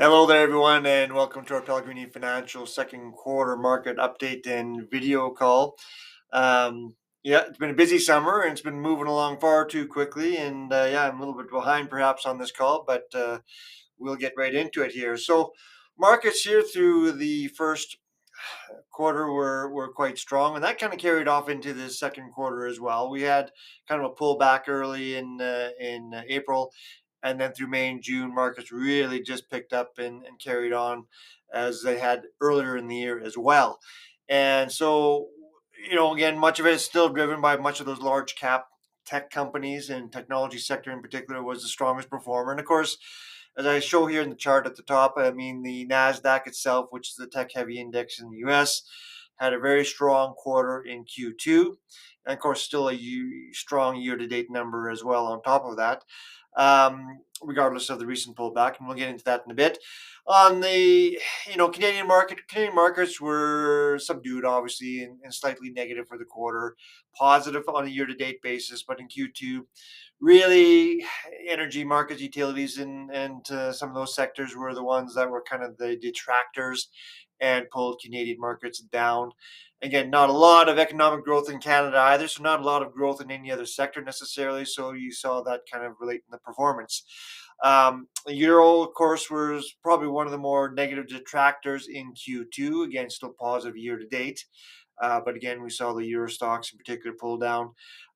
Hello there, everyone, and welcome to our Pellegrini Financial second quarter market update and video call. Yeah, it's been a busy summer and it's been moving along far too quickly. And yeah, I'm a little bit behind perhaps on this call, but we'll get right into it here. So, markets here through the first quarter were quite strong, and that kind of carried off into the second quarter as well. We had kind of a pullback early in April, and then through May and June, markets really just picked up and carried on as they had earlier in the year as well. And so, again, much of it is still driven by much of those large cap tech companies, and technology sector in particular was the strongest performer. And of course, as I show here in the chart at the top, I mean, the NASDAQ itself, which is the tech heavy index in the US, had a very strong quarter in Q2. And of course, still a strong year to date number as well on top of that, regardless of the recent pullback. And we'll get into that in a bit. On the Canadian markets were subdued, obviously, and slightly negative for the quarter, positive on a year to date basis, but in Q2, really energy markets, utilities, and some of those sectors were the ones that were kind of the detractors and pulled Canadian markets down. Again, not a lot of economic growth in Canada either, so not a lot of growth in any other sector necessarily. So you saw that kind of relate in the performance. Euro, of course, was probably one of the more negative detractors in Q2. Again, still positive year to date. But again, we saw the Euro stocks in particular pull down.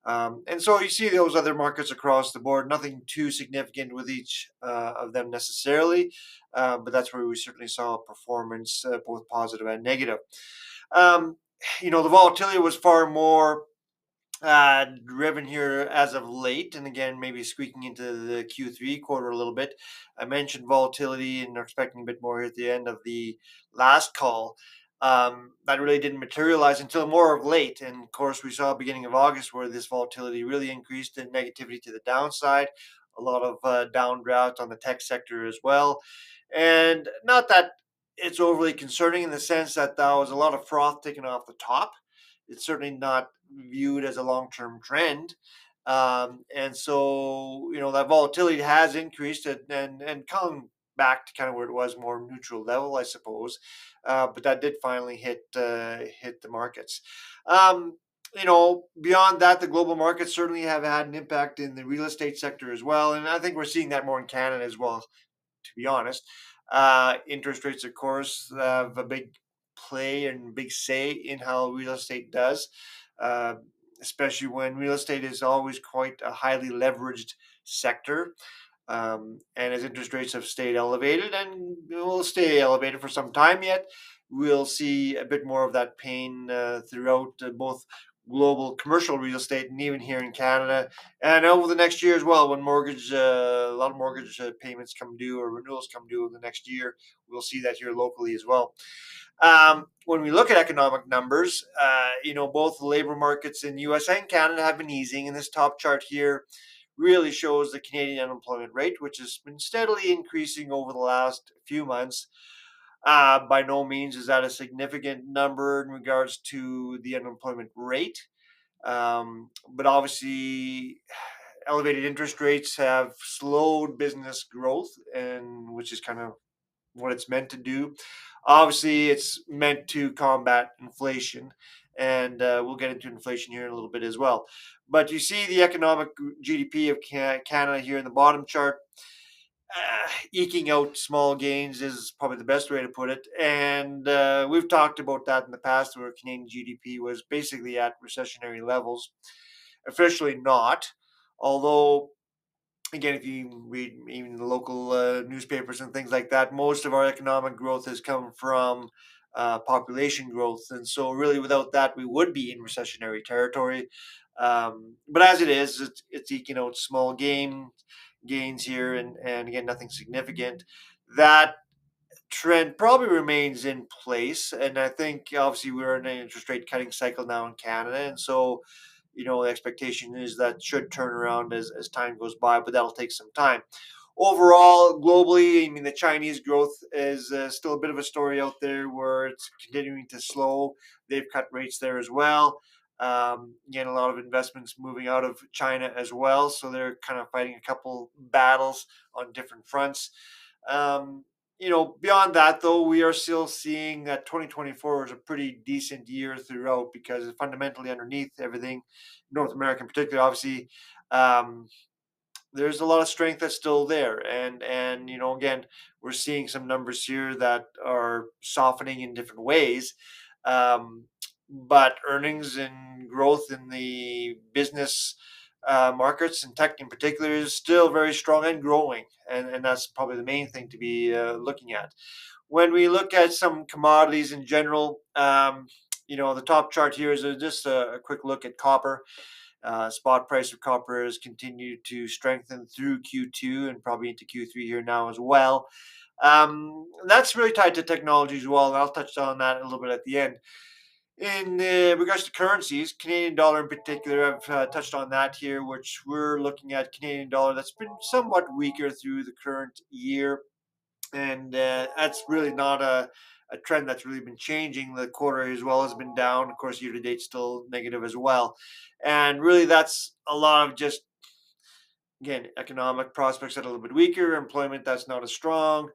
And so you see those other markets across the board, nothing too significant with each of them necessarily. But that's where we certainly saw performance, both positive and negative. Um, the volatility was far more driven here as of late, and again, maybe squeaking into the Q3 quarter a little bit. I mentioned volatility and are expecting a bit more here at the end of the last call. That really didn't materialize until more of late, and of course, we saw beginning of August where this volatility really increased in negativity to the downside. A lot of downdraft on the tech sector as well, and not that it's overly concerning in the sense that there was a lot of froth taken off the top. It's certainly not viewed as a long-term trend. And so, that volatility has increased and come back to kind of where it was, more neutral level, I suppose. But that did finally hit the markets. Beyond that, the global markets certainly have had an impact in the real estate sector as well. And I think we're seeing that more in Canada as well, to be honest. Interest rates, of course, have a big play and big say in how real estate does, uh, especially when real estate is always quite a highly leveraged sector. And as interest rates have stayed elevated and will stay elevated for some time yet, we'll see a bit more of that pain throughout both global commercial real estate and even here in Canada, and over the next year as well. When a lot of mortgage payments come due or renewals come due in the next year, we'll see that here locally as well. When we look at economic numbers, both the labor markets in U.S. and Canada have been easing, and this top chart here really shows the Canadian unemployment rate, which has been steadily increasing over the last few months. By no means is that a significant number in regards to the unemployment rate. But obviously, elevated interest rates have slowed business growth, and which is kind of what it's meant to do. Obviously, it's meant to combat inflation, and we'll get into inflation here in a little bit as well. But you see the economic GDP of Canada here in the bottom chart. Eking out small gains is probably the best way to put it. And we've talked about that in the past, where Canadian GDP was basically at recessionary levels. Officially not, although again, if you read even the local newspapers and things like that, most of our economic growth has come from population growth, and so really without that, we would be in recessionary territory. But as it is, it's eking out small gains here, and again, nothing significant. That trend probably remains in place, and I think obviously we're in an interest rate cutting cycle now in Canada, and so the expectation is that should turn around as time goes by, but that'll take some time. Overall, globally, I mean, the Chinese growth is still a bit of a story out there where it's continuing to slow. They've cut rates there as well. Again, a lot of investments moving out of China as well, so they're kind of fighting a couple battles on different fronts. Um, Beyond that, though, we are still seeing that 2024 is a pretty decent year throughout because fundamentally underneath everything, North America in particular, obviously, um, there's a lot of strength that's still there, and again, we're seeing some numbers here that are softening in different ways, um, but earnings and growth in the business markets and tech in particular is still very strong and growing, and that's probably the main thing to be looking at. When we look at some commodities in general, the top chart here is just a quick look at copper. Spot price of copper has continued to strengthen through Q2 and probably into Q3 here now as well. That's really tied to technology as well, and I'll touch on that a little bit at the end. In regards to currencies, Canadian dollar in particular, I've touched on that here, which we're looking at Canadian dollar that's been somewhat weaker through the current year, and that's really not a trend that's really been changing. The quarter as well has been down. Of course, year to date still negative as well, and really that's a lot of just again economic prospects that are a little bit weaker, employment that's not as strong,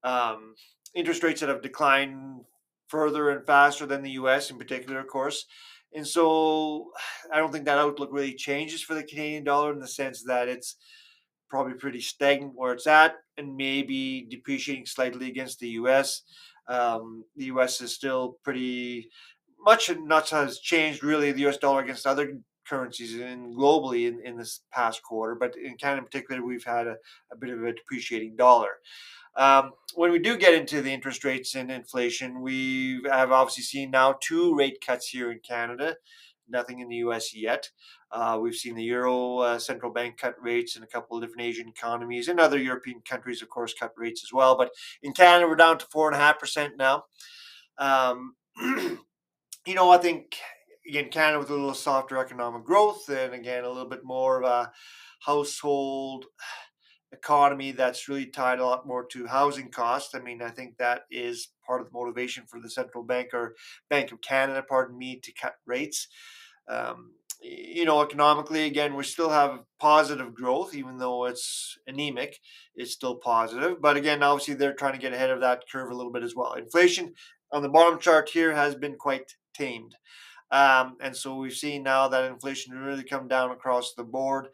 um, interest rates that have declined further and faster than the U.S. in particular, of course. And so I don't think that outlook really changes for the Canadian dollar in the sense that it's probably pretty stagnant where it's at and maybe depreciating slightly against the US. The US is still pretty much not has changed really the US dollar against other currencies and globally in this past quarter, but in Canada in particular, we've had a bit of a depreciating dollar. When we do get into the interest rates and inflation, we have obviously seen now two rate cuts here in Canada, nothing in the US yet. We've seen the Euro central bank cut rates in a couple of different Asian economies and other European countries, of course, cut rates as well. But in Canada, we're down to 4.5% now. Um, I think again, Canada with a little softer economic growth and again a little bit more of a household economy that's really tied a lot more to housing costs. I mean, I think that is part of the motivation for the central bank or Bank of Canada, pardon me, to cut rates. Economically, again, we still have positive growth, even though it's anemic, it's still positive. But again, obviously, they're trying to get ahead of that curve a little bit as well. Inflation on the bottom chart here has been quite tamed. And so we've seen now that inflation really come down across the board.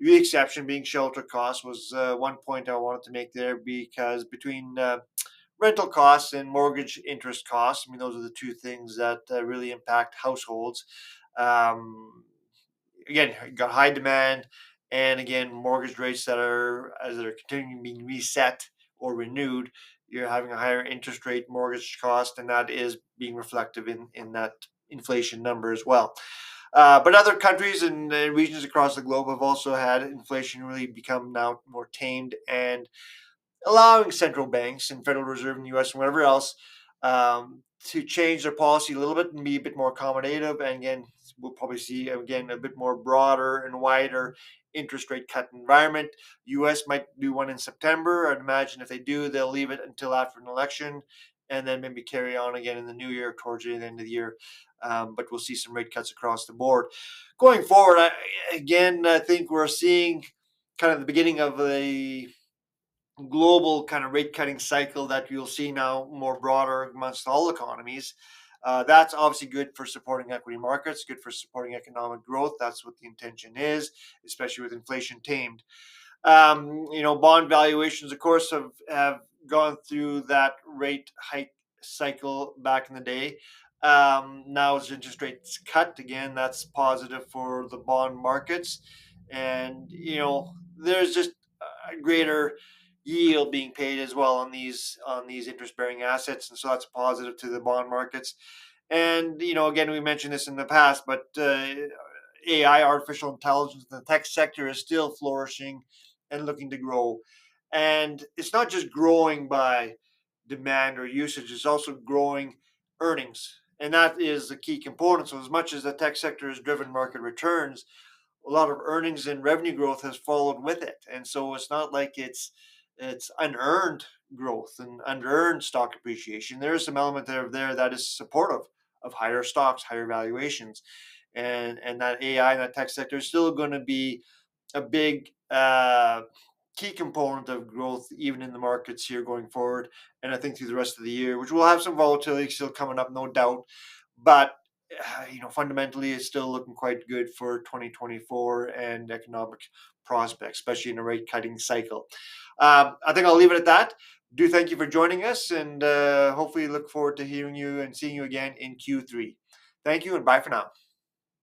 The exception being shelter costs was one point I wanted to make there because between rental costs and mortgage interest costs, I mean, those are the two things that really impact households. Um, Again, you got high demand, and again, mortgage rates that are as they're continuing being reset or renewed. You're having a higher interest rate mortgage cost, and that is being reflective in that inflation number as well. But other countries and regions across the globe have also had inflation really become now more tamed and allowing central banks and Federal Reserve in the U.S. and whatever else to change their policy a little bit and be a bit more accommodative. And again, we'll probably see again a bit more broader and wider interest rate cut environment. U.S. might do one in September. I'd imagine if they do, they'll leave it until after an election and then maybe carry on again in the new year towards the end of the year. But we'll see some rate cuts across the board. Going forward, I think we're seeing kind of the beginning of a global kind of rate cutting cycle that you'll see now more broader amongst all economies. That's obviously good for supporting equity markets, good for supporting economic growth. That's what the intention is, especially with inflation tamed. Bond valuations, of course, have gone through that rate hike cycle back in the day. Now, as interest rates cut again, that's positive for the bond markets, and there's just a greater yield being paid as well on these interest bearing assets, and so that's positive to the bond markets. And again, we mentioned this in the past, but AI, artificial intelligence, in the tech sector is still flourishing and looking to grow. And it's not just growing by demand or usage; it's also growing earnings, and that is the key component. So, as much as the tech sector has driven market returns, a lot of earnings and revenue growth has followed with it, and so it's not like it's unearned growth and unearned stock appreciation. There is some element there that is supportive of higher stocks, higher valuations, and that AI and that tech sector is still going to be a big key component of growth, even in the markets here going forward. And I think through the rest of the year, which will have some volatility still coming up, no doubt. But fundamentally, it's still looking quite good for 2024 and economic prospects, especially in a rate cutting cycle. I think I'll leave it at that. Do thank you for joining us, and hopefully look forward to hearing you and seeing you again in Q3. Thank you, and bye for now.